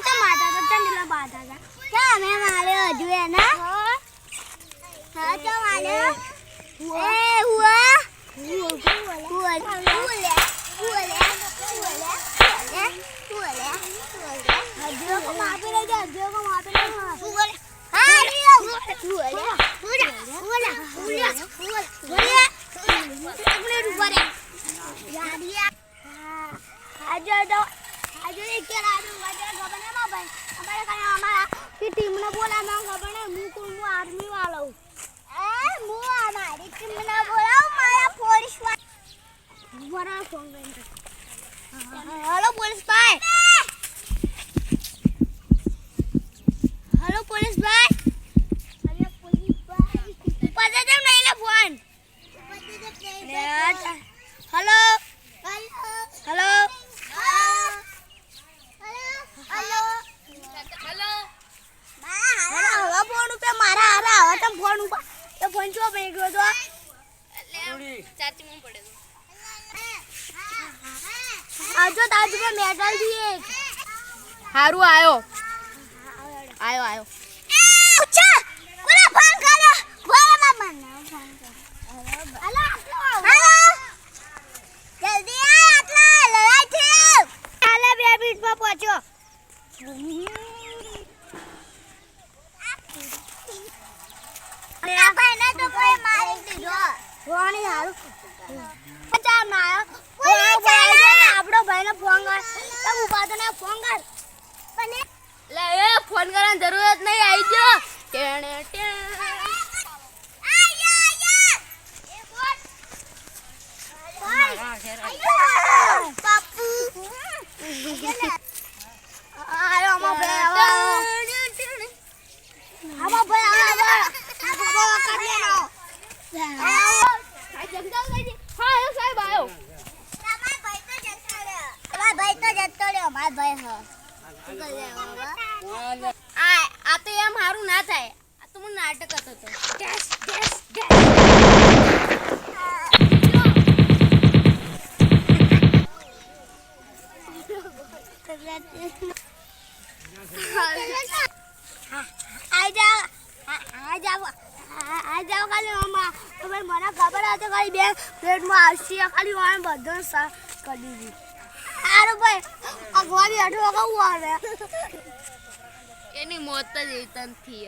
તો માતા તો ચંદલા બાધા હતા ક્યાં મે માર્યો હજુ એના હા તો માર્યો એ હુઆ હુઆ હજુ કો માપે લે હજુ કો માપે લે હા टीम बोला मैं खबर नहीं मुंह आर्मी वाला हूँ मुंह हमारी टीम ने बोला मारा पुलिस वाला फोन हेलो पुलिस भाई हेलो पुलिस भाई अरे पुलिस भाई पता जब नहीं ला phone hello hello hello hello hello phone पे मारा आ रहा है तुम फोन ऊपर तो फोन छो पे गयो तो चाची में पड़े आजो ताजू पे मेडल दिए हारू आयो आयो आयो अच्छा कोला फोन करो बोला मामा हेलो हेलो जल्दी आ आटला लड़ाई थी हाले 2 मिनिट में पहुंचो अपना भाई ने तो कोई मारी दीधो रोनी हारू पचा मारो कोई भाई आपड़ो भाई ने फोन कर तब ऊपर तो ने फोन कर बने ले ए फोन करने जरूरत नहीं आई जो टेणे टे आया ये बोल पापू आयो मां भाई हम भाई कर लेना आ जंगल गई हां आयो साहब आयो माय भाई तो जतो रे माय भाई हां આ તો એમ હારું ના થાય આ તો મને નાટક હતો તો ડેશ ડેશ આ જાવ ખાલી મામા તો ભાઈ મને ખબર હતી ખાલી બે પ્લેટમાં આવશે ખાલી વાણ બધો સા કરી દીધી આરો ભાઈ અગવાડી અઠો કહું આવે એની મોત જ એતન થી